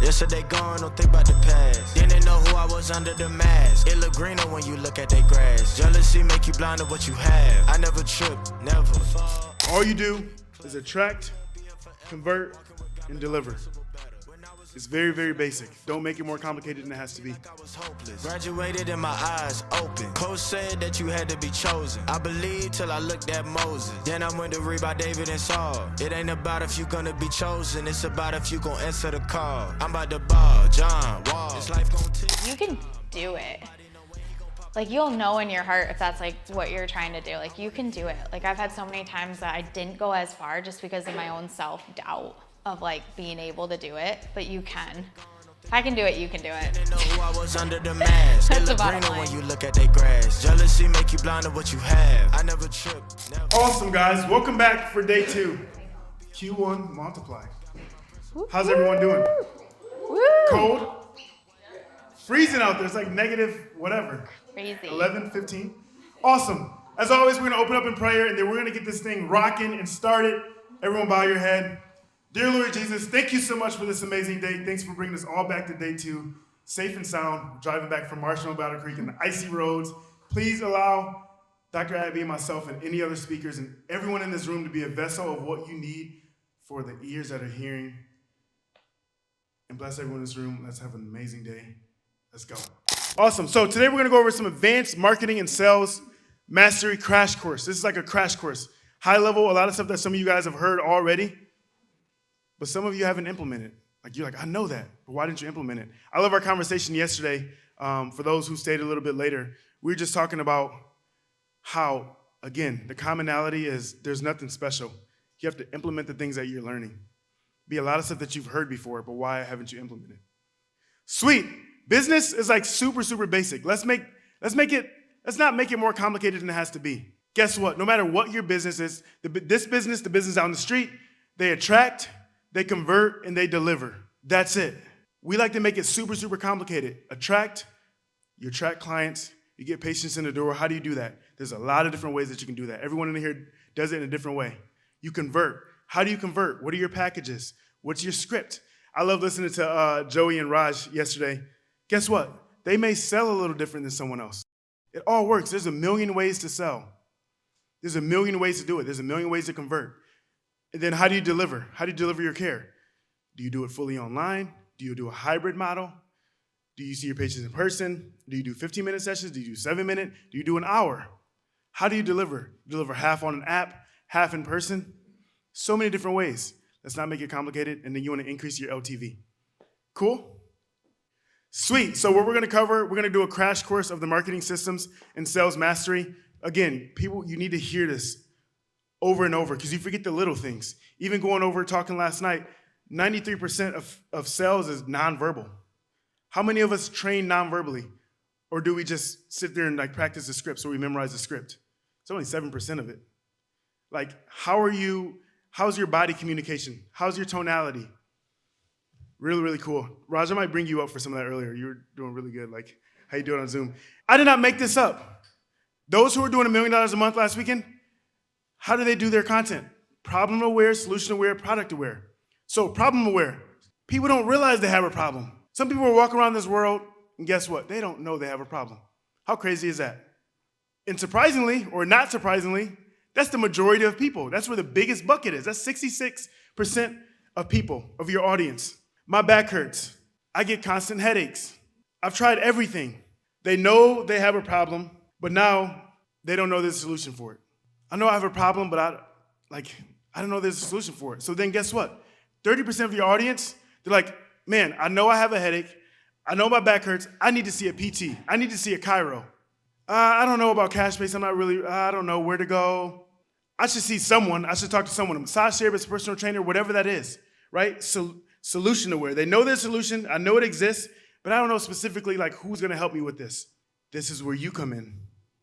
Yesterday gone, don't think about the past. Didn't know who I was under the mask. It look greener when you look at that grass. Jealousy make you blind to what you have. I never trip, never fall. All you do is attract, convert, and deliver. It's very, very basic. Don't make it more complicated than it has to be. Graduated and my eyes open. Coach said that you had to be chosen. I believed till I looked at Moses. Then I went to read by David and Saul. It ain't about if you gonna be chosen. It's about if you gonna answer the call. I'm about to ball, John Wall. This life gonna take. You can do it. Like, you'll know in your heart if that's like what you're trying to do. Like, you can do it. Like, I've had so many times that I didn't go as far just because of my own self-doubt of like being able to do it, but you can. If I can do it, you can do it. Didn't know who I was under the mask. That's It the look bottom greener line. when you look at that grass. Jealousy make you blind to what you have. I never trip, never. Awesome, guys. Welcome back for day 2. Q1 multiply. How's everyone doing? Woo! Cold? Freezing out there. It's like negative whatever. Crazy. 11, 15. Awesome. As always, we're going to open up in prayer, and then we're going to get this thing rocking and started. Everyone bow your head. Dear Lord Jesus, thank you so much for this amazing day. Thanks for bringing us all back to day 2, safe and sound, driving back from Marshall and Battle Creek in the icy roads. Please allow Dr. Abby and myself and any other speakers and everyone in this room to be a vessel of what you need for the ears that are hearing. And bless everyone in this room. Let's have an amazing day. Let's go. Awesome. So today we're going to go over some advanced marketing and sales mastery crash course. This is like a crash course. High level, a lot of stuff that some of you guys have heard already, but some of you haven't implemented. Like, you're like, I know that, but why didn't you implement it? I love our conversation yesterday. For those who stayed a little bit later, we were just talking about how, again, the commonality is there's nothing special. You have to implement the things that you're learning. Be a lot of stuff that you've heard before, but why haven't you implemented? Sweet. Business is like super, super basic. Let's not make it more complicated than it has to be. Guess what? No matter what your business is, the business down the street, they attract, they convert, and they deliver. That's it. We like to make it super, super complicated. You attract clients, you get patients in the door. How do you do that? There's a lot of different ways that you can do that. Everyone in here does it in a different way. You convert. How do you convert? What are your packages? What's your script? I love listening to Joey and Raj yesterday. Guess what? They may sell a little different than someone else. It all works. There's a million ways to sell. There's a million ways to do it. There's a million ways to convert. And then how do you deliver? How do you deliver your care? Do you do it fully online? Do you do a hybrid model? Do you see your patients in person? Do you do 15-minute sessions? Do you do 7-minute? Do you do an hour? How do you deliver? You deliver half on an app, half in person? So many different ways. Let's not make it complicated, and then you want to increase your LTV. Cool? Sweet. So what we're going to cover, we're going to do a crash course of the marketing systems and sales mastery. Again, people, you need to hear this over and over because you forget the little things. Even going over talking last night, 93% of sales is nonverbal. How many of us train nonverbally? Or do we just sit there and like practice the script so we memorize the script? It's only 7% of it. Like, how's your body communication? How's your tonality? Really, really cool. Raj, I might bring you up for some of that earlier. You were doing really good. Like, how you doing on Zoom? I did not make this up. Those who were doing $1 million a month last weekend, how do they do their content? Problem aware, solution aware, product aware. So problem aware. People don't realize they have a problem. Some people are walking around this world, and guess what? They don't know they have a problem. How crazy is that? And surprisingly, or not surprisingly, that's the majority of people. That's where the biggest bucket is. That's 66% of people, of your audience. My back hurts. I get constant headaches. I've tried everything. They know they have a problem, but now they don't know there's a solution for it. I know I have a problem, but I don't know there's a solution for it. So then guess what? 30% of your audience, they're like, man, I know I have a headache. I know my back hurts. I need to see a PT. I need to see a chiro. I don't know about cash base. I don't know where to go. I should see someone. I should talk to someone, a massage therapist, personal trainer, whatever that is, right? So solution aware. They know their solution. I know it exists, but I don't know specifically like who's going to help me with this. This is where you come in.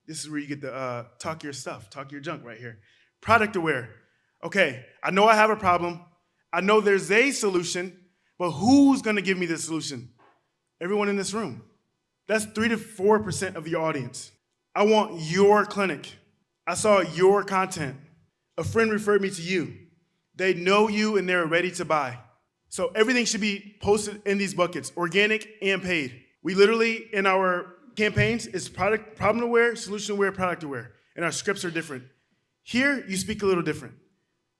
This is where you get to talk your stuff, talk your junk right here. Product aware. Okay, I know I have a problem. I know there's a solution, but who's going to give me the solution? Everyone in this room. That's 3 to 4% of your audience. I want your clinic. I saw your content. A friend referred me to you. They know you and they're ready to buy. So everything should be posted in these buckets, organic and paid. We literally, in our campaigns, is product problem aware, solution aware, product aware. And our scripts are different. Here, you speak a little different.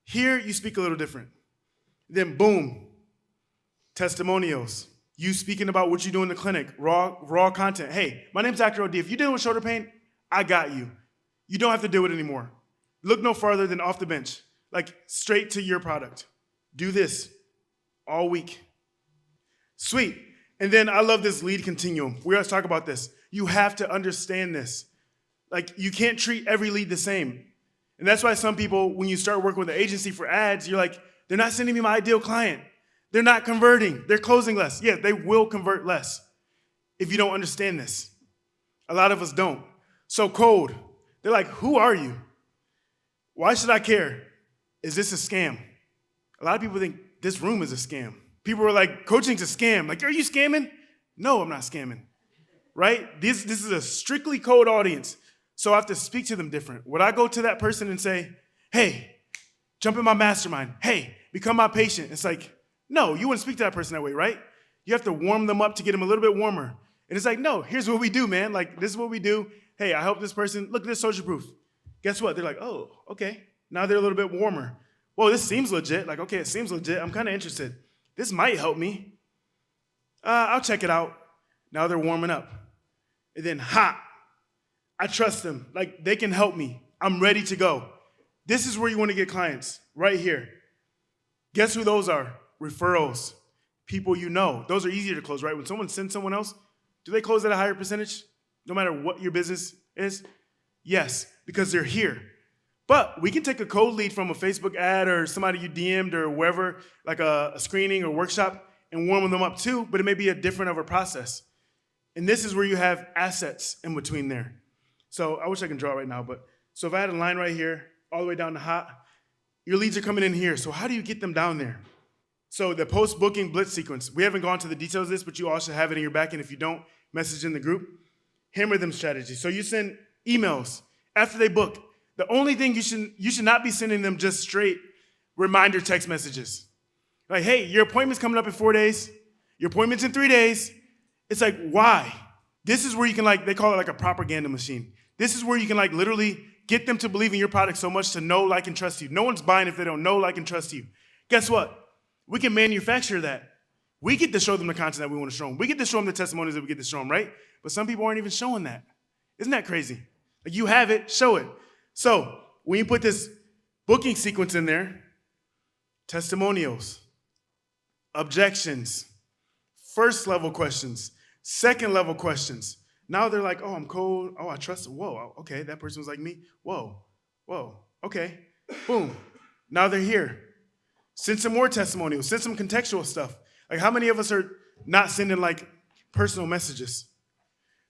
Here, you speak a little different. Then boom, testimonials. You speaking about what you do in the clinic, raw content. Hey, my name's Dr. OD. If you're dealing with shoulder pain, I got you. You don't have to do it anymore. Look no farther than off the bench, like straight to your product. Do this all week. Sweet. And then I love this lead continuum. We always talk about this. You have to understand this. Like, you can't treat every lead the same. And that's why some people, when you start working with an agency for ads, you're like, they're not sending me my ideal client. They're not converting. They're closing less. Yeah, they will convert less if you don't understand this. A lot of us don't. So cold. They're like, who are you? Why should I care? Is this a scam? A lot of people think this room is a scam. People are like, coaching's a scam. Like, are you scamming? No, I'm not scamming. Right? This is a strictly cold audience. So I have to speak to them different. Would I go to that person and say, hey, jump in my mastermind. Hey, become my patient. It's like, no, you wouldn't speak to that person that way, right? You have to warm them up to get them a little bit warmer. And it's like, no, here's what we do, man. Like, this is what we do. Hey, I help this person. Look at this social proof. Guess what? They're like, oh, okay. Now they're a little bit warmer. Whoa, this seems legit. Like, okay, it seems legit. I'm kind of interested. This might help me. I'll check it out. Now they're warming up. And then hot. I trust them. Like, they can help me. I'm ready to go. This is where you want to get clients, right here. Guess who those are? Referrals. People you know. Those are easier to close, right? When someone sends someone else, do they close at a higher percentage? No matter what your business is? Yes, because they're here. But we can take a cold lead from a Facebook ad or somebody you DM'd or wherever, like a screening or workshop, and warm them up too, but it may be a different of a process. And this is where you have assets in between there. So I wish I can draw it right now, but so if I had a line right here, all the way down to hot, your leads are coming in here. So how do you get them down there? So the post-booking blitz sequence, we haven't gone to the details of this, but you all should have it in your back, and if you don't, message in the group. Hammer them strategies. So you send emails after they book. The only thing you should not be sending them just straight reminder text messages. Like, hey, your appointment's coming up in 4 days. Your appointment's in 3 days. It's like, why? This is where you can, like, they call it like a propaganda machine. This is where you can, like, literally get them to believe in your product so much to know, like, and trust you. No one's buying if they don't know, like, and trust you. Guess what? We can manufacture that. We get to show them the content that we want to show them. We get to show them the testimonies that we get to show them, right? But some people aren't even showing that. Isn't that crazy? Like, you have it, show it. So when you put this booking sequence in there, testimonials, objections, first level questions, second level questions. Now they're like, oh, I'm cold. Oh, I trust. Whoa, okay, that person was like me. Whoa, okay, boom. Now they're here. Send some more testimonials. Send some contextual stuff. Like, how many of us are not sending, like, personal messages?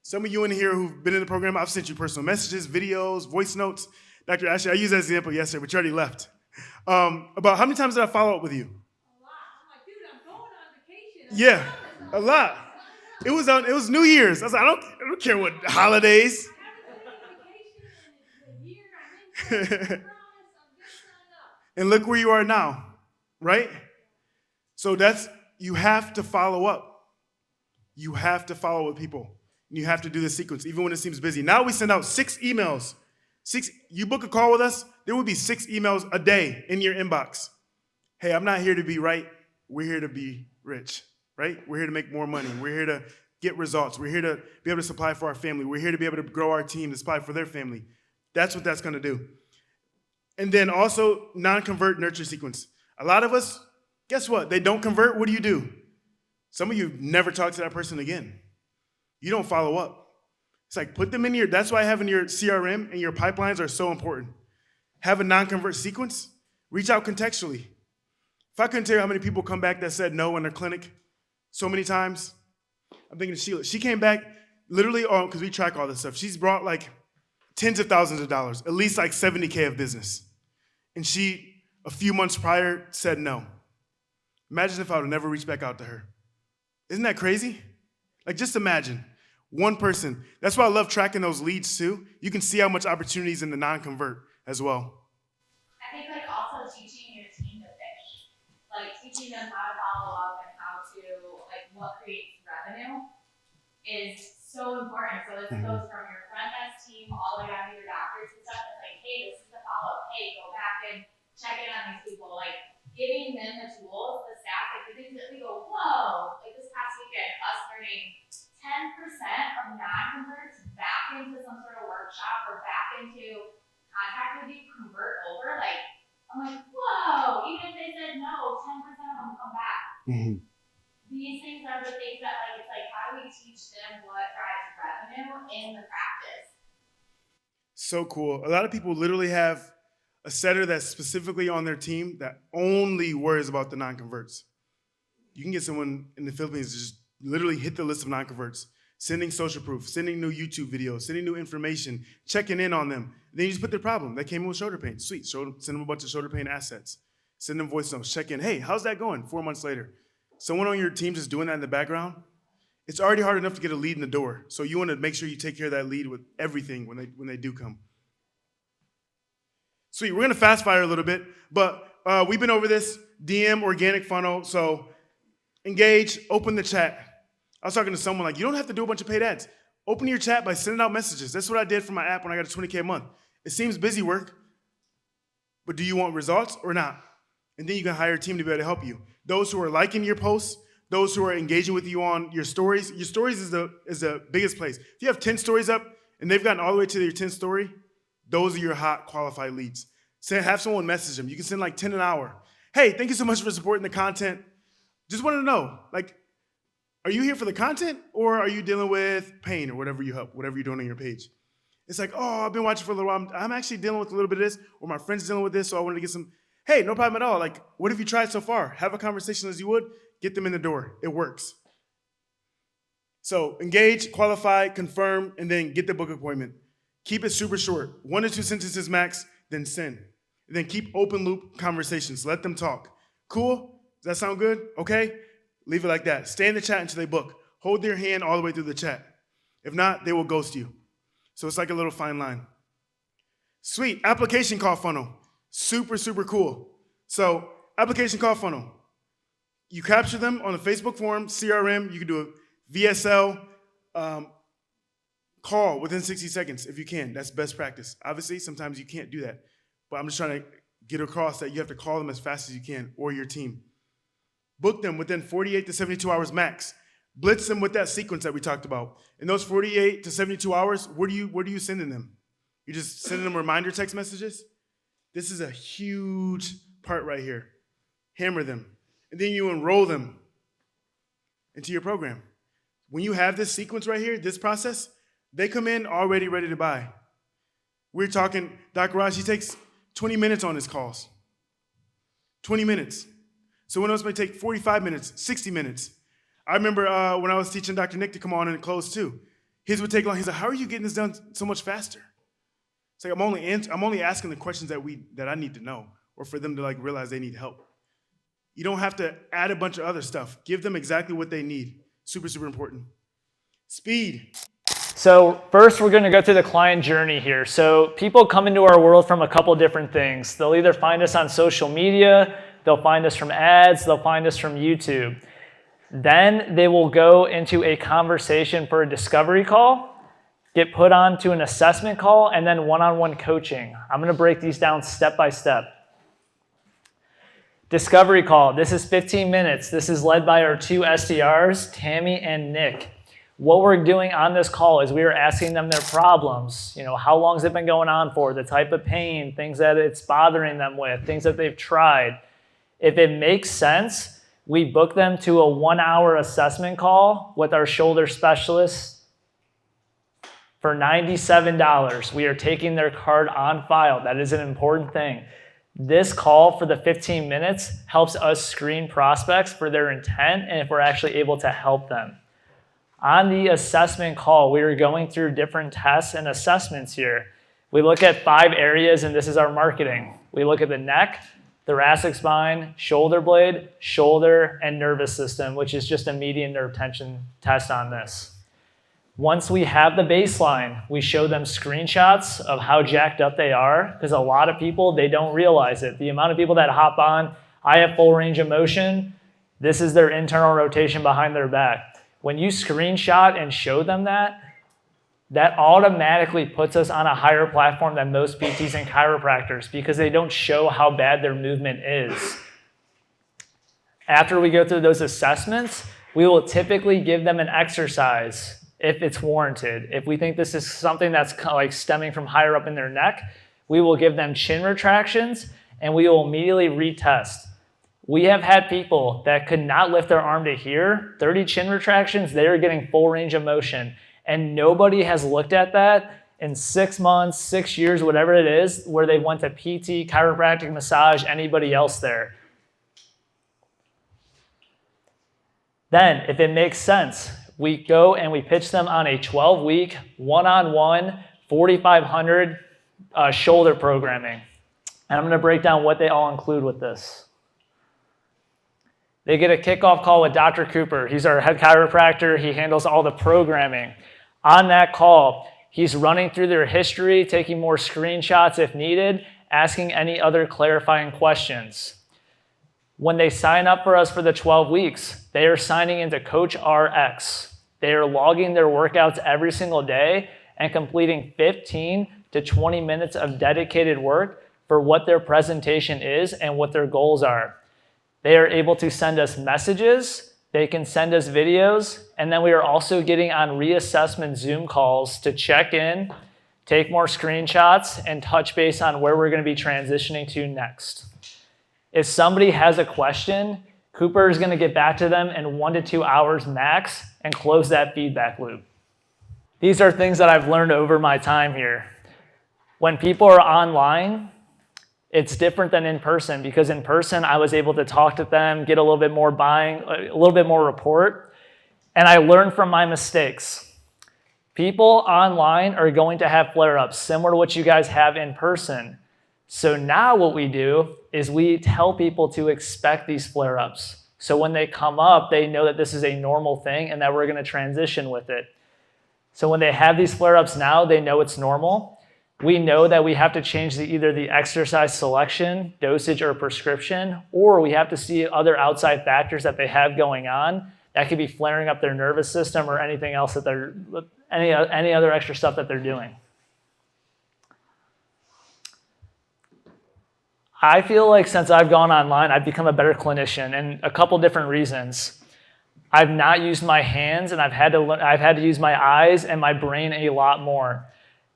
Some of you in here who've been in the program, I've sent you personal messages, videos, voice notes. Dr. Ashley, I used that example yesterday, but you already left. About how many times did I follow up with you? A lot. I'm like, dude, I'm going on vacation. Yeah, a lot. It was New Year's. I was like, I don't care what holidays. I haven't been on vacation in a year. I'm in. I promise. I'm just signed up. And look where you are now, right? So you have to follow up. You have to follow with people. You have to do the sequence, even when it seems busy. Now we send out 6 emails. You book a call with us, there will be 6 emails a day in your inbox. Hey, I'm not here to be right. We're here to be rich, right? We're here to make more money. We're here to get results. We're here to be able to supply for our family. We're here to be able to grow our team to supply for their family. That's what that's going to do. And then also non-convert nurture sequence. A lot of us, guess what? They don't convert. What do? Some of you never talk to that person again. You don't follow up. It's like, put them in that's why having your CRM and your pipelines are so important. Have a non-convert sequence. Reach out contextually. If I couldn't tell you how many people come back that said no in their clinic so many times, I'm thinking of Sheila. She came back literally, because we track all this stuff. She's brought like tens of thousands of dollars, at least like 70K of business. And she, a few months prior, said no. Imagine if I would have never reached back out to her. Isn't that crazy? Like, just imagine. One person. That's why I love tracking those leads too. You can see how much opportunities in the non-convert as well. I think, like, also teaching your team to fish. Like, teaching them how to follow what creates revenue is so important. So this goes from your front desk team all the way down to your doctors and stuff. It's like, hey, this is the follow-up. Hey, go back and check in on these people. Like, giving them the tools, the staff, like the things that we go, whoa, like this past weekend, us learning 10% of non-converts back into some sort of workshop or back into contact with you, convert over. Like, I'm like, whoa, even if they said no, 10% of them come back. Mm-hmm. These things are the things that, like, it's like, how do we teach them what drives revenue in the practice? So cool. A lot of people literally have a setter that's specifically on their team that only worries about the non-converts. You can get someone in the Philippines to just literally hit the list of non-converts, sending social proof, sending new YouTube videos, sending new information, checking in on them. Then you just put their problem. They came in with shoulder pain. Sweet. Send them a bunch of shoulder pain assets. Send them voice notes. Check in. Hey, how's that going? 4 months later. Someone on your team just doing that in the background, it's already hard enough to get a lead in the door. So you want to make sure you take care of that lead with everything when they do come. Sweet. We're going to fast fire a little bit, but we've been over this DM organic funnel. So engage, open the chat. I was talking to someone like, you don't have to do a bunch of paid ads. Open your chat by sending out messages. That's what I did for my app when I got a $20K a month. It seems busy work, but do you want results or not? And then you can hire a team to be able to help you. Those who are liking your posts, those who are engaging with you on your stories is the biggest place. If you have 10 stories up and they've gotten all the way to your 10th story, those are your hot qualified leads. Have someone message them. You can send like 10 an hour. Hey, thank you so much for supporting the content. Just wanted to know, like, are you here for the content or are you dealing with pain or whatever you're doing on your page? It's like, oh, I've been watching for a little while. I'm actually dealing with a little bit of this, or my friend's dealing with this, so I wanted to get some. Hey, no problem at all. Like, what have you tried so far? Have a conversation as you would. Get them in the door. It works. So engage, qualify, confirm, and then get the book appointment. Keep it super short. 1 to 2 sentences max, then send. And then keep open loop conversations. Let them talk. Cool? Does that sound good? Okay? Leave it like that. Stay in the chat until they book. Hold their hand all the way through the chat. If not, they will ghost you. So it's like a little fine line. Sweet. Application call funnel. Super, super cool. So application call funnel. You capture them on the Facebook form, CRM. You can do a VSL call within 60 seconds if you can. That's best practice. Obviously, sometimes you can't do that. But I'm just trying to get across that you have to call them as fast as you can, or your team. Book them within 48 to 72 hours max. Blitz them with that sequence that we talked about. In those 48 to 72 hours, where do you sending them? You just sending them reminder text messages? This is a huge part right here. Hammer them. And then you enroll them into your program. When you have this sequence right here, this process, they come in already ready to buy. We're talking, Dr. Raj, he takes 20 minutes on his calls. 20 minutes. So when else may take 45 minutes, 60 minutes. I remember when I was teaching Dr. Nick to come on and close too. His would take long. He's like, how are you getting this done so much faster? It's like I'm only asking the questions that I need to know, or for them to like realize they need help. You don't have to add a bunch of other stuff. Give them exactly what they need. Super, super important. Speed. So first, we're going to go through the client journey here. So people come into our world from a couple different things. They'll either find us on social media, they'll find us from ads, they'll find us from YouTube. Then they will go into a conversation for a discovery call, get put onto an assessment call, and then one-on-one coaching. I'm going to break these down step by step. Discovery call. This is 15 minutes. This is led by our 2 SDRs, Tammy and Nick. What we're doing on this call is we are asking them their problems. You know, how long has it been going on for? The type of pain, things that it's bothering them with, things that they've tried. If it makes sense, we book them to a 1-hour assessment call with our shoulder specialist for $97. We are taking their card on file. That is an important thing. This call for the 15 minutes helps us screen prospects for their intent and if we're actually able to help them. On the assessment call, we are going through different tests and assessments here. We look at 5 areas, and this is our marketing. We look at the neck, thoracic spine, shoulder blade, shoulder, and nervous system, which is just a median nerve tension test on this. Once we have the baseline, we show them screenshots of how jacked up they are, because a lot of people, they don't realize it. The amount of people that hop on, I have full range of motion, This is their internal rotation behind their back. When you screenshot and show them that, that automatically puts us on a higher platform than most PTs and chiropractors because they don't show how bad their movement is. After we go through those assessments, we will typically give them an exercise if it's warranted. If we think this is something that's kind of like stemming from higher up in their neck, we will give them chin retractions and we will immediately retest. We have had people that could not lift their arm to here, 30 chin retractions, they are getting full range of motion. And nobody has looked at that in 6 months, 6 years, whatever it is, where they went to PT, chiropractic, massage, anybody else there. Then, if it makes sense, we go and we pitch them on a 12-week, one-on-one, 4,500 shoulder programming. And I'm going to break down what they all include with this. They get a kickoff call with Dr. Cooper. He's our head chiropractor. He handles all the programming. On that call, he's running through their history, taking more screenshots if needed, asking any other clarifying questions. When they sign up for us for the 12 weeks, they are signing into Coach RX. They are logging their workouts every single day and completing 15 to 20 minutes of dedicated work for what their presentation is and what their goals are. They are able to send us messages, they can send us videos, and then we are also getting on reassessment Zoom calls to check in, take more screenshots, and touch base on where we're going to be transitioning to next. If somebody has a question, Cooper is going to get back to them in 1 to 2 hours max and close that feedback loop. These are things that I've learned over my time here. When people are online, it's different than in person because in person, I was able to talk to them, get a little bit more buying, a little bit more rapport, and I learned from my mistakes. People online are going to have flare-ups similar to what you guys have in person. So now what we do is we tell people to expect these flare-ups. So when they come up, they know that this is a normal thing and that we're going to transition with it. So when they have these flare-ups now, they know it's normal. We know that we have to change either the exercise selection, dosage, or prescription, or we have to see other outside factors that they have going on that could be flaring up their nervous system or anything else that they're, any other extra stuff that they're doing. I feel like since I've gone online, I've become a better clinician, and a couple different reasons. I've not used my hands, and I've had to use my eyes and my brain a lot more.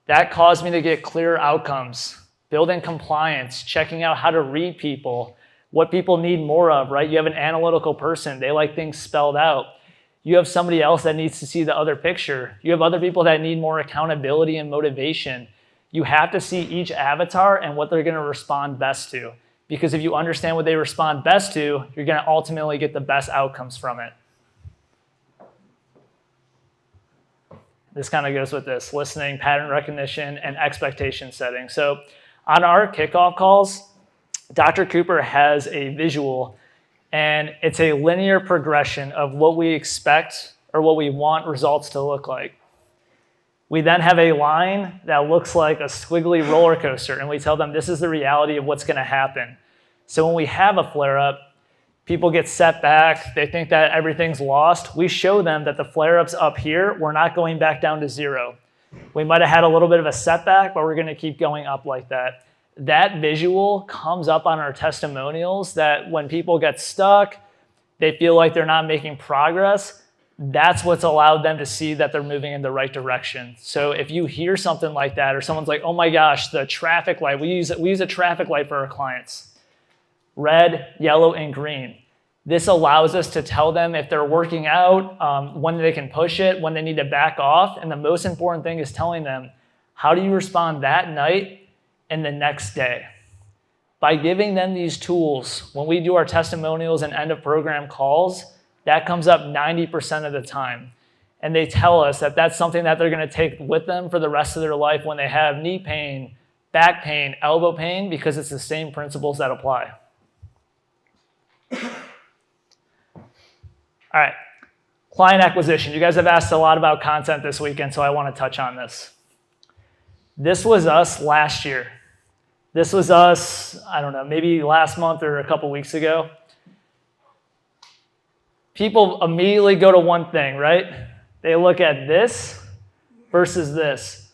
That caused me to get clearer outcomes, building compliance, checking out how to read people, what people need more of, right? You have an analytical person. They like things spelled out. You have somebody else that needs to see the other picture. You have other people that need more accountability and motivation. You have to see each avatar and what they're going to respond best to. Because if you understand what they respond best to, you're going to ultimately get the best outcomes from it. This kind of goes with this, listening, pattern recognition, and expectation setting. So on our kickoff calls, Dr. Cooper has a visual, and it's a linear progression of what we expect or what we want results to look like. We then have a line that looks like a squiggly roller coaster, and we tell them this is the reality of what's going to happen. So when we have a flare-up, people get set back. They think that everything's lost. We show them that the flare-ups up here, we're not going back down to zero. We might have had a little bit of a setback, but we're going to keep going up like that. That visual comes up on our testimonials that when people get stuck, they feel like they're not making progress. That's what's allowed them to see that they're moving in the right direction. So if you hear something like that, or someone's like, oh my gosh, the traffic light, we use a traffic light for our clients. Red, yellow, and green. This allows us to tell them if they're working out, when they can push it, when they need to back off. And the most important thing is telling them, how do you respond that night and the next day? By giving them these tools, when we do our testimonials and end of program calls, that comes up 90% of the time. And they tell us that that's something that they're going to take with them for the rest of their life when they have knee pain, back pain, elbow pain, because it's the same principles that apply. All right, client acquisition. You guys have asked a lot about content this weekend, so I want to touch on this. This was us last year. This was us, I don't know, maybe last month or a couple weeks ago. people immediately go to one thing, right? They look at this versus this.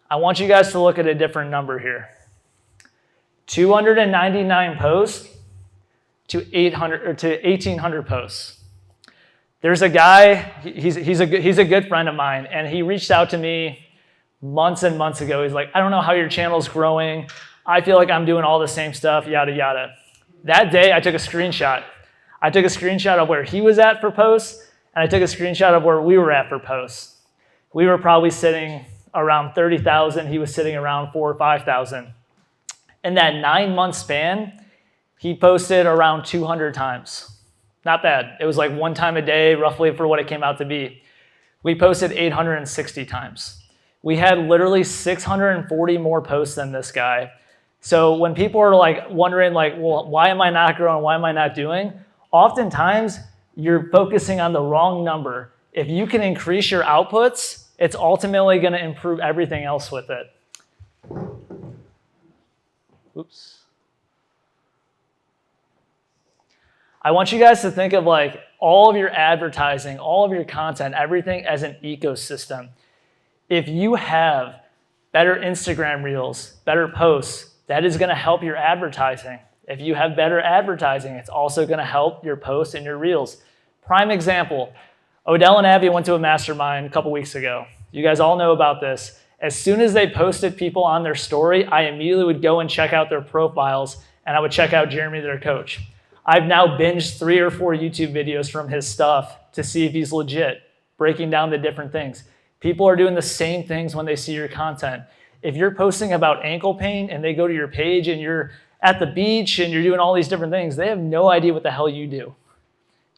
I want you guys to look at a different number here. 299 posts to 1,800 posts. There's a guy, he's a good friend of mine, and he reached out to me months and months ago. He's like, I don't know how your channel's growing. I feel like I'm doing all the same stuff, yada, yada. That day, I took a screenshot. I took a screenshot of where he was at for posts, and I took a screenshot of where we were at for posts. We were probably sitting around 30,000. He was sitting around 4,000 or 5,000. In that 9-month span, he posted around 200 times. Not bad. It was like one time a day, roughly, for what it came out to be. We posted 860 times. We had literally 640 more posts than this guy. So when people are like wondering, like, well, why am I not growing? Why am I not doing? Oftentimes, you're focusing on the wrong number. If you can increase your outputs, it's ultimately going to improve everything else with it. Oops. I want you guys to think of like all of your advertising, all of your content, everything as an ecosystem. If you have better Instagram reels, better posts, that is going to help your advertising. If you have better advertising, it's also going to help your posts and your reels. Prime example, Odell and Abby went to a mastermind a couple weeks ago. You guys all know about this. As soon as they posted people on their story, I immediately would go and check out their profiles, and I would check out Jeremy, their coach. I've now binged 3 or 4 YouTube videos from his stuff to see if he's legit, breaking down the different things. People are doing the same things when they see your content. If you're posting about ankle pain and they go to your page and you're at the beach and you're doing all these different things, they have no idea what the hell you do.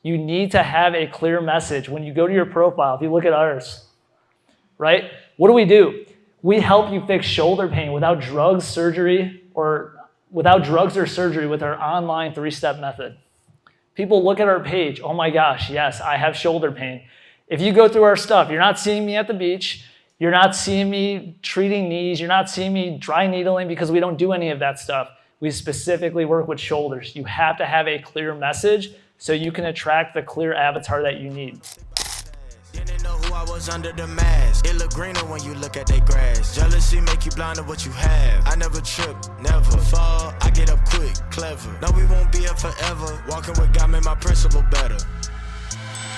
You need to have a clear message. When you go to your profile, if you look at ours, right? What do? We help you fix shoulder pain without drugs, surgery, or without drugs or surgery with our online 3-step method. People look at our page, oh my gosh, yes, I have shoulder pain. If you go through our stuff, you're not seeing me at the beach, you're not seeing me treating knees, you're not seeing me dry needling because we don't do any of that stuff. We specifically work with shoulders. You have to have a clear message so you can attract the clear avatar that you need. Didn't know who I was under the mask. It look greener when you look at they grass. Jealousy make you blind to what you have. I never trip, never fall. I get up quick, clever. No, we won't be here forever. Walking with God made my principle better.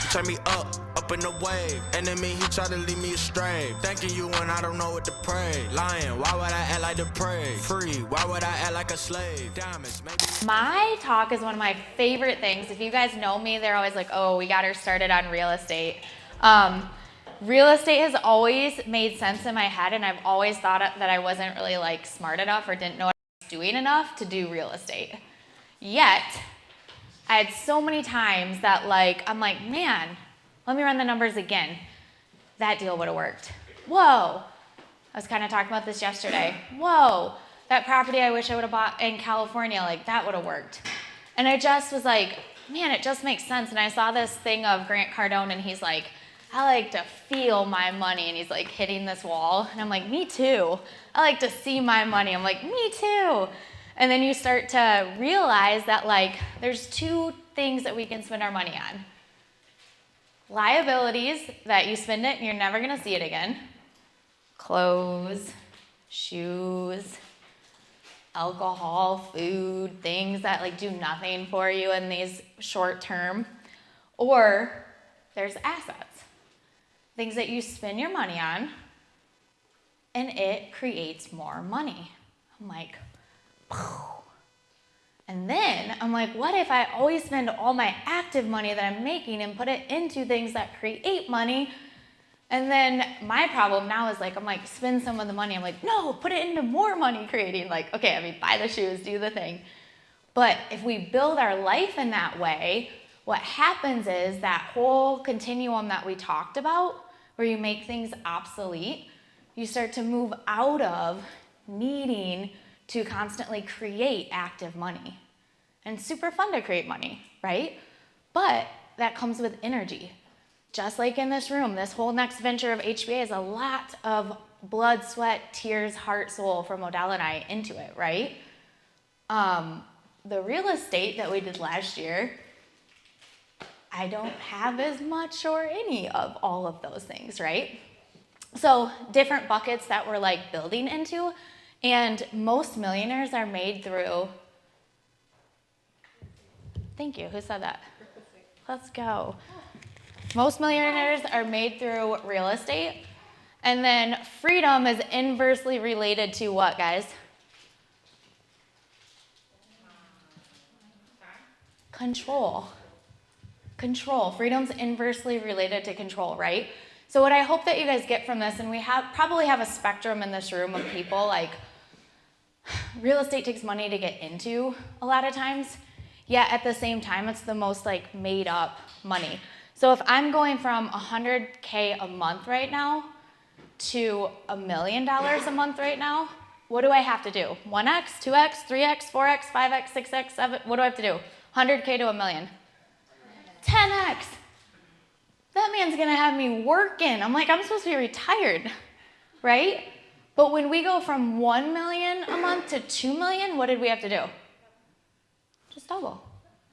He turned me up in the wave. Enemy, he tried to lead me astray. Thanking you when I don't know what to pray. Lying, why would I act like the prey? Free, why would I act like a slave? Diamonds, maybe. My talk is one of my favorite things. If you guys know me, they're always like, oh, we got her started on real estate. Real estate has always made sense in my head, and I've always thought that I wasn't really like smart enough or didn't know what I was doing enough to do real estate. Yet, I had so many times that like, I'm like, man, let me run the numbers again. That deal would have worked. Whoa. I was kind of talking about this yesterday. Whoa, that property I wish I would have bought in California, like that would have worked. And I just was like, man, it just makes sense. And I saw this thing of Grant Cardone, and he's like, I like to feel my money, and he's like hitting this wall, and I'm like, me too. I like to see my money. I'm like, me too. And then you start to realize that like there's 2 things that we can spend our money on. Liabilities that you spend it and you're never gonna see it again. Clothes, shoes, alcohol, food, things that like do nothing for you in these short term. Or there's assets. Things that you spend your money on and it creates more money. I'm like, and then I'm like, what if I always spend all my active money that I'm making and put it into things that create money? And then my problem now is like, I'm like, spend some of the money. I'm like, no, put it into more money creating. Like, okay, I mean, buy the shoes, do the thing. But if we build our life in that way, what happens is that whole continuum that we talked about, where you make things obsolete, you start to move out of needing to constantly create active money. And it's super fun to create money, right? But that comes with energy. Just like in this room, this whole next venture of HBA is a lot of blood, sweat, tears, heart, soul from Odell and I into it, right? The real estate that we did last year, I don't have as much or any of all of those things, right? So different buckets that we're like building into, and most millionaires are made through, thank you, who said that? Let's go. Most millionaires are made through real estate, and then freedom is inversely related to what, guys? Control. Control. Freedom's inversely related to control, right? So what I hope that you guys get from this, and we probably have a spectrum in this room of people, like real estate takes money to get into a lot of times, yet at the same time, it's the most like made up money. So if I'm going from $100K a month right now to $1 million a month right now, what do I have to do? 1x, 2x, 3x, 4x, 5x, 6x, 7, what do I have to do? 100K to $1 million. 10x. That man's gonna have me working. I'm like, I'm supposed to be retired, right? But when we go from 1 million a month to 2 million, what did we have to do? Just double,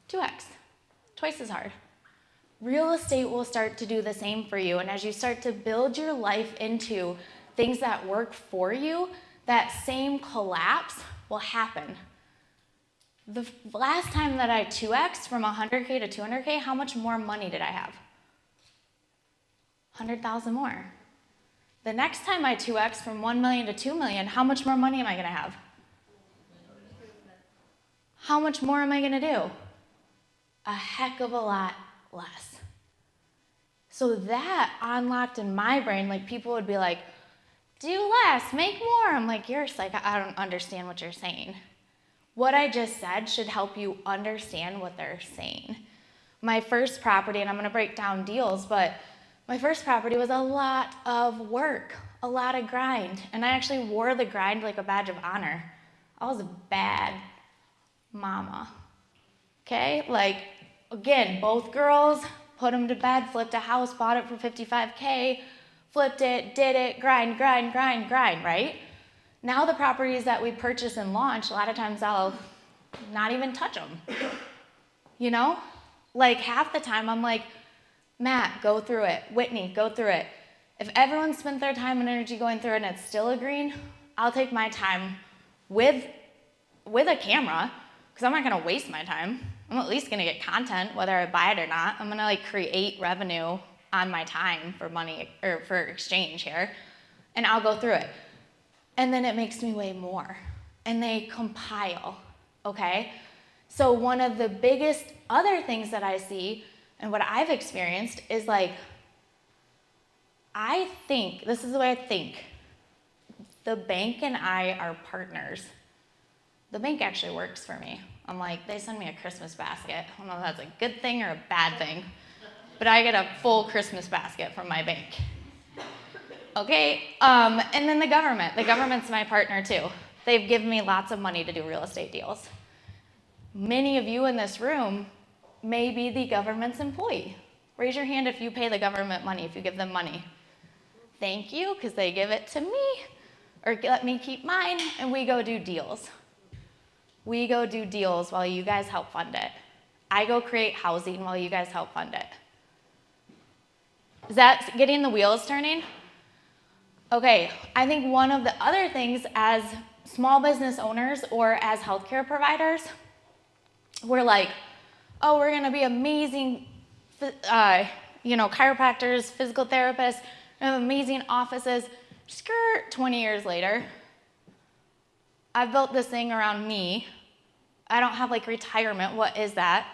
2x, twice as hard. Real estate will start to do the same for you. And as you start to build your life into things that work for you, that same collapse will happen. The last time that I 2x'd from 100K to 200K, how much more money did I have? 100,000 more. The next time I 2x from 1 million to 2 million, how much more money am I gonna have? How much more am I gonna do? A heck of a lot less. So that unlocked in my brain, like people would be like, do less, make more. I'm like, you're psycho, I don't understand what you're saying. What I just said should help you understand what they're saying. My first property, and I'm gonna break down deals, but my first property was a lot of work, a lot of grind, and I actually wore the grind like a badge of honor. I was a bad mama, okay? Like, again, both girls, put them to bed, flipped a house, bought it for $55K, flipped it, did it, grind, right? Now the properties that we purchase and launch, a lot of times I'll not even touch them, you know? Like half the time I'm like, Matt, go through it. Whitney, go through it. If everyone spent their time and energy going through it and it's still a green, I'll take my time with a camera, because I'm not gonna waste my time. I'm at least gonna get content, whether I buy it or not. I'm gonna like create revenue on my time for money, or for exchange here, and I'll go through it. And then it makes me weigh more, and they compile, okay? So one of the biggest other things that I see and what I've experienced is like, I think, this is the way I think, the bank and I are partners. The bank actually works for me. I'm like, they send me a Christmas basket. I don't know if that's a good thing or a bad thing, but I get a full Christmas basket from my bank. Okay, and then the government's my partner too. They've given me lots of money to do real estate deals. Many of you in this room may be the government's employee. Raise your hand if you pay the government money, if you give them money. Thank you, because they give it to me, or let me keep mine, and we go do deals. We go do deals while you guys help fund it. I go create housing while you guys help fund it. Is that getting the wheels turning? Okay, I think one of the other things as small business owners or as healthcare providers, we're like, oh, we're gonna be amazing, chiropractors, physical therapists, we have amazing offices. Skirt, 20 years later, I've built this thing around me. I don't have like retirement, what is that?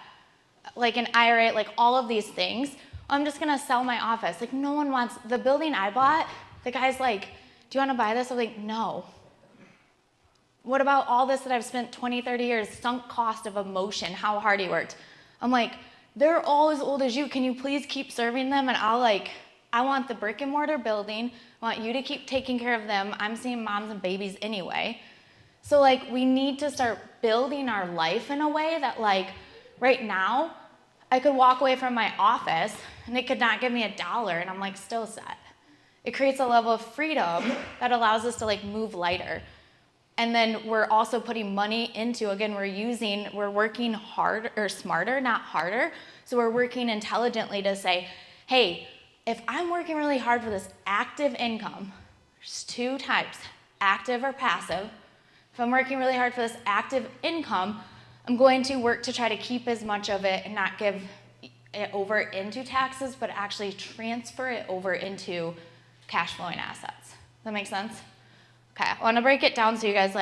Like an IRA, like all of these things. I'm just gonna sell my office. Like no one wants, the building I bought, the guy's like, do you wanna buy this? I'm like, no. What about all this that I've spent 20, 30 years, sunk cost of emotion, how hard he worked? I'm like, they're all as old as you. Can you please keep serving them? And I want the brick and mortar building. I want you to keep taking care of them. I'm seeing moms and babies anyway. So like, we need to start building our life in a way that like, right now, I could walk away from my office and it could not give me $1 and I'm like still set. It creates a level of freedom that allows us to like move lighter. And then we're also putting money into, again, we're working hard or smarter, not harder. So we're working intelligently to say, hey, if I'm working really hard for this active income, there's two types, active or passive. If I'm working really hard for this active income, I'm going to work to try to keep as much of it and not give it over into taxes, but actually transfer it over into cash flowing assets. Does that make sense? Okay, I want to break it down so you guys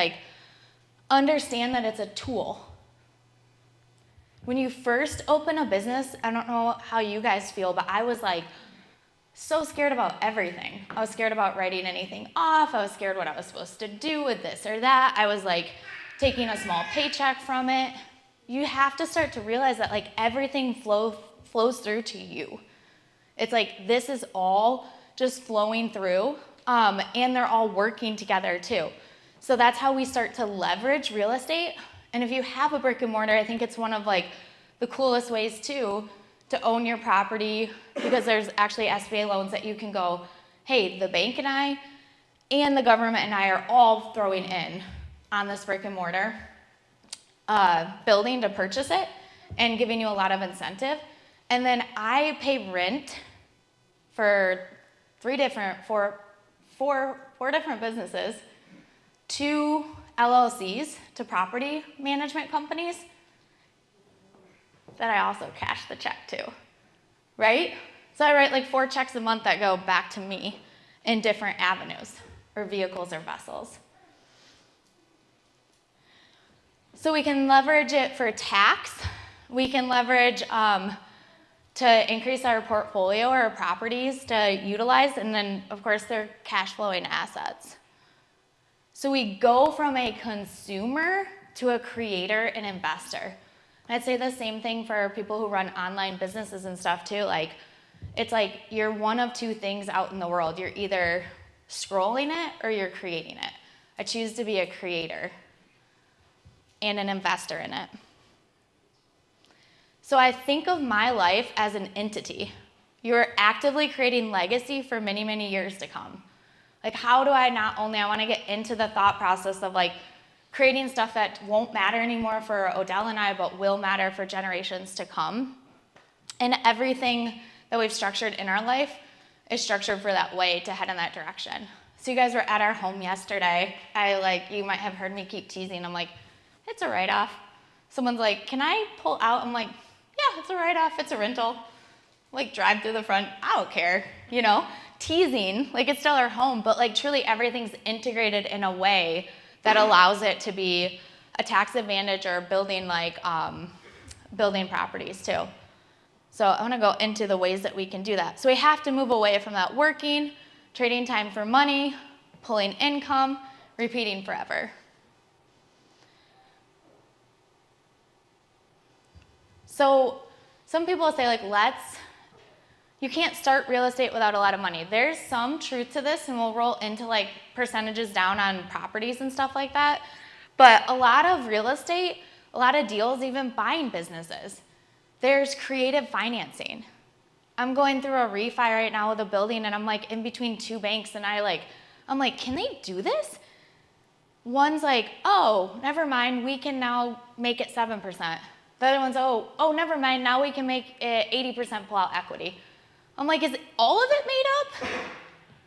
understand that it's a tool. When you first open a business, I don't know how you guys feel, but I was so scared about everything. I was scared about writing anything off. I was scared what I was supposed to do with this or that. I was taking a small paycheck from it. You have to start to realize that everything flows through to you. It's this is all just flowing through. And they're all working together too. So that's how we start to leverage real estate. And if you have a brick and mortar, I think it's one of the coolest ways too to own your property, because there's actually SBA loans that you can go, hey, the bank and I and the government and I are all throwing in on this brick and mortar building to purchase it and giving you a lot of incentive. And then I pay rent for four different businesses, 2 LLCs to property management companies that I also cash the check to, right? So I write 4 checks a month that go back to me in different avenues or vehicles or vessels. So we can leverage it for tax. We can leverage to increase our portfolio or properties to utilize, and then of course they're cash flowing assets. So we go from a consumer to a creator and investor. And I'd say the same thing for people who run online businesses and stuff too. It's you're one of 2 things out in the world. You're either scrolling it or you're creating it. I choose to be a creator and an investor in it. So I think of my life as an entity. You're actively creating legacy for many, many years to come. How do I I want to get into the thought process of creating stuff that won't matter anymore for Odell and I, but will matter for generations to come. And everything that we've structured in our life is structured for that way to head in that direction. So you guys were at our home yesterday. You might have heard me keep teasing. I'm it's a write-off. Someone's can I pull out? I'm yeah, it's a write-off, it's a rental. Drive through the front, I don't care, teasing, it's still our home, but truly everything's integrated in a way that allows it to be a tax advantage or building building properties too. So I wanna go into the ways that we can do that. So we have to move away from that working, trading time for money, pulling income, repeating forever. So some people say you can't start real estate without a lot of money. There's some truth to this, and we'll roll into percentages down on properties and stuff like that. But a lot of real estate, a lot of deals, even buying businesses, there's creative financing. I'm going through a refi right now with a building, and I'm in between 2 banks, and I'm can they do this? One's oh, never mind, we can now make it 7%. The other one's, oh, never mind, now we can make it 80% pull out equity. I'm is all of it made up?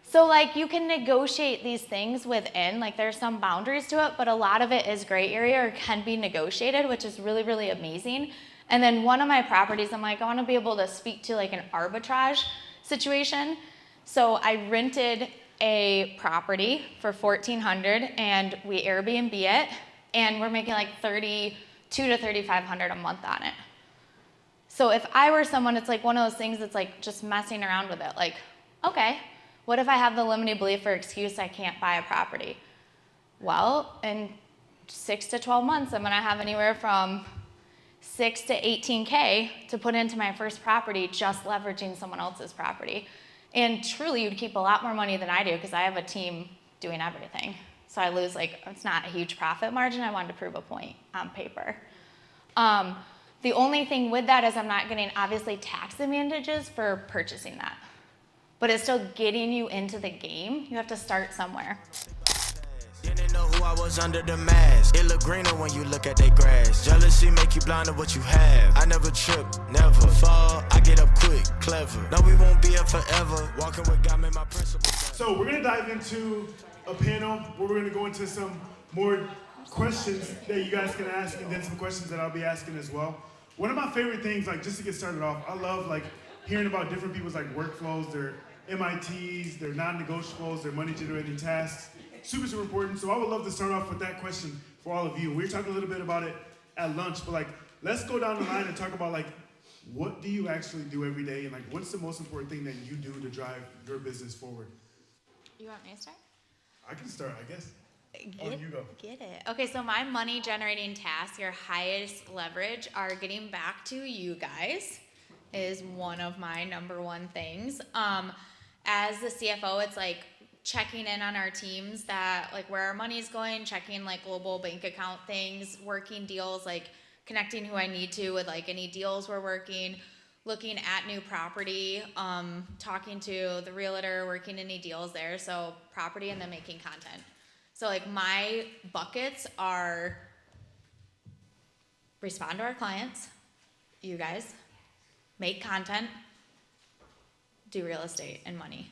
So you can negotiate these things within, there's some boundaries to it, but a lot of it is gray area or can be negotiated, which is really, really amazing. And then one of my properties, I'm I want to be able to speak to an arbitrage situation. So I rented a property for $1,400 and we Airbnb it, and we're making $3,200 to $3,500 a month on it. So if I were someone, it's one of those things that's just messing around with it. Okay, what if I have the limiting belief or excuse I can't buy a property? Well, in 6 to 12 months, I'm gonna have anywhere from 6 to 18K to put into my first property, just leveraging someone else's property. And truly, you'd keep a lot more money than I do because I have a team doing everything. So I lose it's not a huge profit margin. I wanted to prove a point on paper. The only thing with that is I'm not getting obviously tax advantages for purchasing that, but it's still getting you into the game. You have to start somewhere. Didn't know who who I was under the mask. It look greener when you look at they grass. Jealousy make you blind to what you have. I never trip, never fall. I get up quick, clever. No, we won't be here forever. Walking with God made my principles. So we're gonna dive into a panel where we're gonna go into some more questions that you guys can ask, and then some questions that I'll be asking as well. One of my favorite things, like just to get started off, I love like hearing about different people's like workflows, their MITs, their non-negotiables, their money-generating tasks. Super, super important. So I would love to start off with that question for all of you. We were talking a little bit about it at lunch, but like let's go down the line and talk about like what do you actually do every day, and like what's the most important thing that you do to drive your business forward? You want me to start? I can start, I guess. Get, you go. Get it. Okay, so my money generating tasks, your highest leverage, are getting back to you guys is one of my number one things. As the CFO, it's like checking in on our teams that like where our money's going, checking like global bank account things, working deals, like connecting who I need to with like any deals we're working, looking at new property, talking to the realtor, working any deals there. So property and then making content. So like my buckets are respond to our clients, you guys, make content, do real estate and money.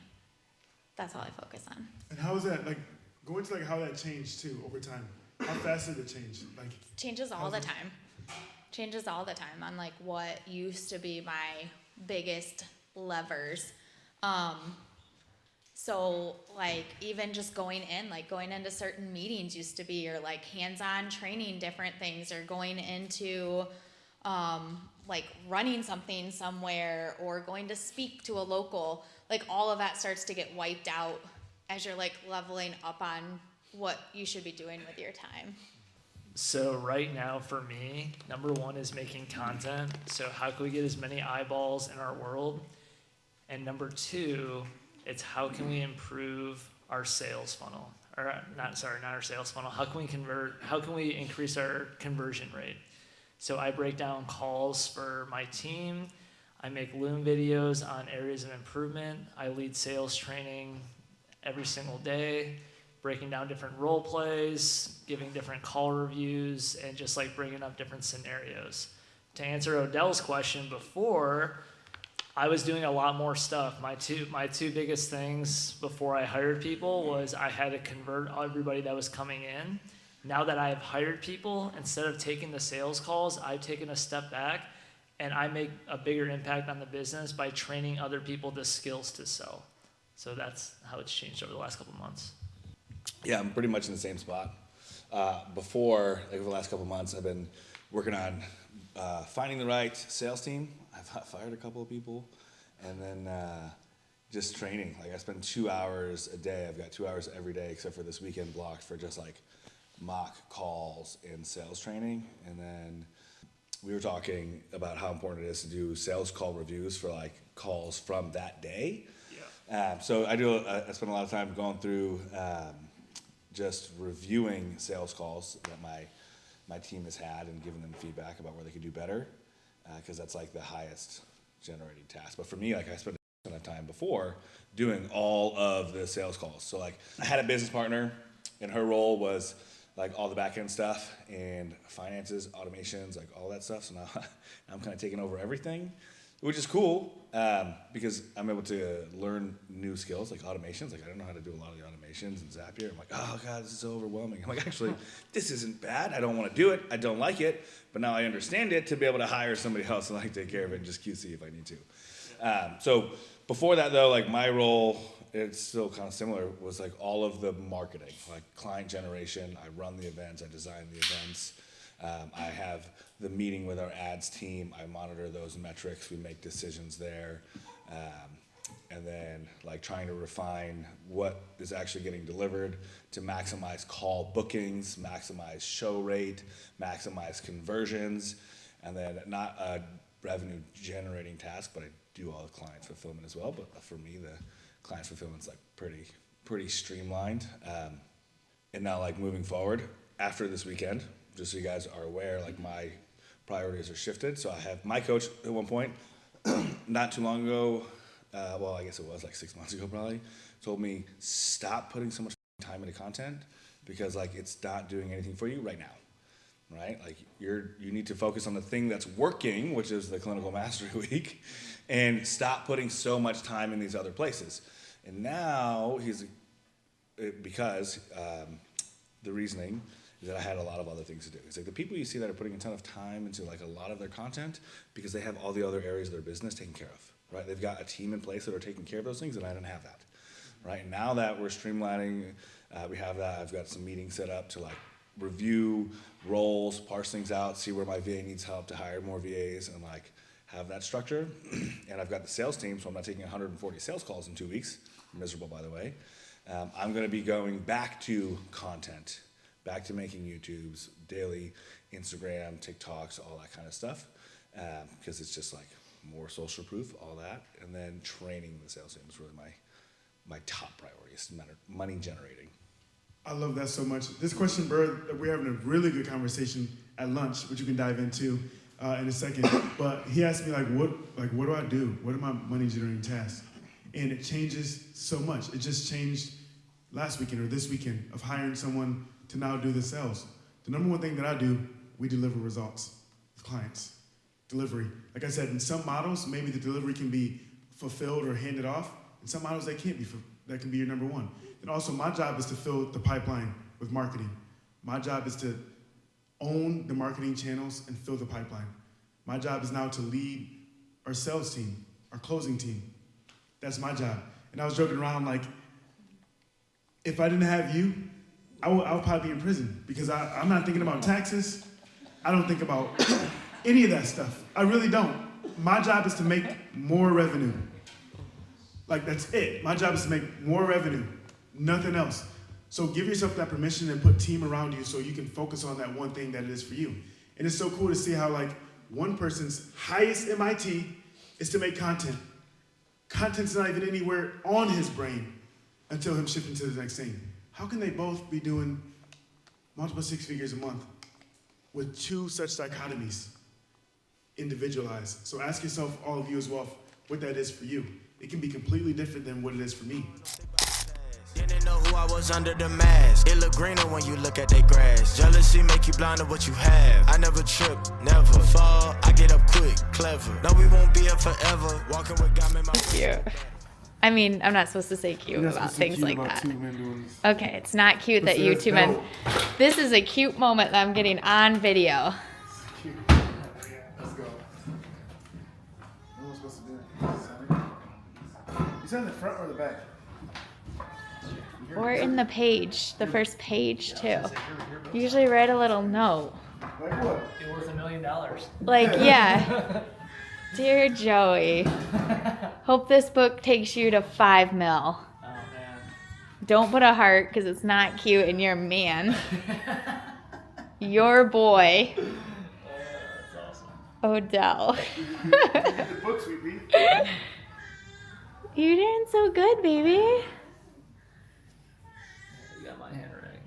That's all I focus on. And how is that, like, go into like how that changed too over time? How fast did it change? Like Changes all the time. Changes all the time on like what used to be my biggest levers. So like even just going into certain meetings used to be, or like hands-on training different things, or going into like running something somewhere, or going to speak to a local, like all of that starts to get wiped out as you're like leveling up on what you should be doing with your time. So right now for me, number one is making content. So how can we get as many eyeballs in our world? And number two, it's how can we improve our sales funnel? Or not our sales funnel. How can we increase our conversion rate? So I break down calls for my team. I make Loom videos on areas of improvement. I lead sales training every single day, breaking down different role plays, giving different call reviews, and just like bringing up different scenarios. To answer Odell's question before, I was doing a lot more stuff. My two biggest things before I hired people was I had to convert everybody that was coming in. Now that I have hired people, instead of taking the sales calls, I've taken a step back and I make a bigger impact on the business by training other people the skills to sell. So that's how it's changed over the last couple of months. Yeah, I'm pretty much in the same spot. Before, like over the last couple of months, I've been working on finding the right sales team. I've fired a couple of people, and then just training. Like I spend 2 hours a day. I've got 2 hours every day, except for this weekend blocked for just like mock calls and sales training. And then we were talking about how important it is to do sales call reviews for like calls from that day. Yeah. So I spend a lot of time going through just reviewing sales calls that my team has had and giving them feedback about where they could do better, because that's like the highest generating task. But for me, like I spent a ton of time before doing all of the sales calls. So like I had a business partner, and her role was like all the back end stuff and finances, automations, like all that stuff. So now I'm kind of taking over everything, which is cool because I'm able to learn new skills like automations. Like I don't know how to do a lot of the automations in Zapier. I'm like, oh God, this is so overwhelming. I'm like, actually, this isn't bad. I don't want to do it. I don't like it. But now I understand it to be able to hire somebody else and like take care of it and just QC if I need to. So before that though, like my role, it's still kind of similar, was like all of the marketing, like client generation. I run the events, I design the events. I have the meeting with our ads team. I monitor those metrics. We make decisions there. And then like trying to refine what is actually getting delivered to maximize call bookings, maximize show rate, maximize conversions, and then not a revenue generating task, but I do all the client fulfillment as well. But for me, the client fulfillment's like pretty streamlined. And now like moving forward after this weekend, just so you guys are aware, like my priorities are shifted. So I have my coach at one point, not too long ago, well, I guess it was like 6 months ago probably, told me stop putting so much time into content because like it's not doing anything for you right now. Right? Like you need to focus on the thing that's working, which is the Clinical Mastery Week, and stop putting so much time in these other places. And now because the reasoning is that I had a lot of other things to do. It's like the people you see that are putting a ton of time into like a lot of their content because they have all the other areas of their business taken care of, right? They've got a team in place that are taking care of those things, and I didn't have that, right? And now that we're streamlining, we have that. I've got some meetings set up to like review roles, parse things out, see where my VA needs help to hire more VAs, and like have that structure. And I've got the sales team, so I'm not taking 140 sales calls in 2 weeks. I'm miserable, by the way. I'm going to be going back to content, back to making YouTubes, daily Instagram, TikToks, all that kind of stuff, because it's just like more social proof, all that. And then training the sales team is really my top priority. It's money generating. I love that so much. This question, Bird, we're having a really good conversation at lunch, which you can dive into in a second. But he asked me, what do I do? What are my money generating tasks? And it changes so much. It just changed last weekend or this weekend of hiring someone to now do the sales. The number one thing that I do, we deliver results with clients. Delivery. Like I said, in some models, maybe the delivery can be fulfilled or handed off. In some models, that can't be. That can be your number one. And also, my job is to fill the pipeline with marketing. My job is to own the marketing channels and fill the pipeline. My job is now to lead our sales team, our closing team. That's my job. And I was joking around like, if I didn't have you, I would probably be in prison because I'm not thinking about taxes. I don't think about any of that stuff. I really don't. My job is to make more revenue. Like, that's it. My job is to make more revenue, nothing else. So give yourself that permission and put team around you so you can focus on that one thing that it is for you. And it's so cool to see how, like, one person's highest MIT is to make content. Content's not even anywhere on his brain until him shifting to the next thing. How can they both be doing multiple 6 figures a month with two such dichotomies individualized? So ask yourself, all of you as well, what that is for you. It can be completely different than what it is for me. Didn't know who I was under the mask. It look greener when you look at their grass. Jealousy make you blind to what you have. I never trip, never fall. I get up quick, clever. No, we won't be here forever. Walking with God in my Cute. I mean, I'm not supposed to say cute about things like that. Okay, it's not cute that you two men. This is a cute moment that I'm getting on video. Cute. Yeah, let's go. What am I supposed to do? You said in the front or the back? Or in the page, the first page too. Usually write a little note. Like what? It was $1 million. Like, yeah. Dear Joey, hope this book takes you to 5 mil. Oh man. Don't put a heart because it's not cute and you're a man. Your boy, That's awesome. Odell. The book, sweetie. You're doing so good, baby. You got my handwriting.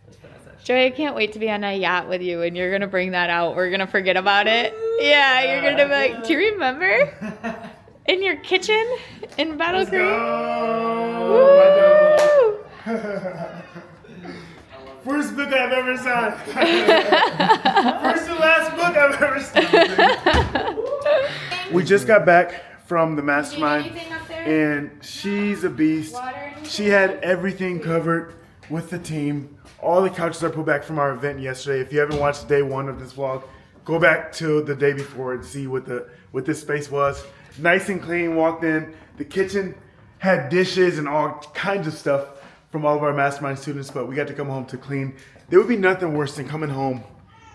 That's fantastic. Joey, I can't wait to be on a yacht with you and you're going to bring that out. We're going to forget about it. Yeah, you're going to be like, do you remember? In your kitchen in Battle Creek? Oh, Woo! First book I've ever signed. First and last book I've ever signed. We just got back from the mastermind, and she's a beast. She had everything covered with the team. All the couches are pulled back from our event yesterday. If you haven't watched day one of this vlog, go back to the day before and see what this space was. Nice and clean, walked in. The kitchen had dishes and all kinds of stuff from all of our mastermind students, but we got to come home to clean. There would be nothing worse than coming home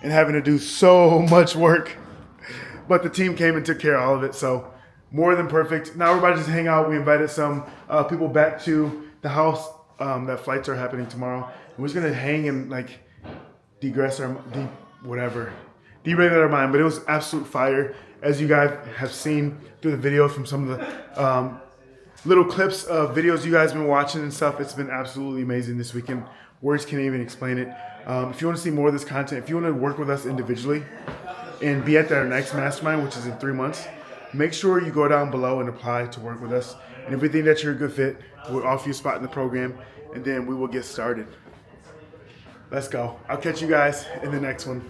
and having to do so much work. But the team came and took care of all of it, so more than perfect. Now we're about to just hang out. We invited some people back to the house. That flights are happening tomorrow. And we're just gonna hang and like deregulate our mind. But it was absolute fire, as you guys have seen through the videos from some of the little clips of videos you guys have been watching and stuff. It's been absolutely amazing this weekend. Words can't even explain it. If you want to see more of this content, if you want to work with us individually and be at our next mastermind, which is in 3 months, make sure you go down below and apply to work with us. And if we think that you're a good fit, we'll offer you a spot in the program, and then we will get started. Let's go. I'll catch you guys in the next one.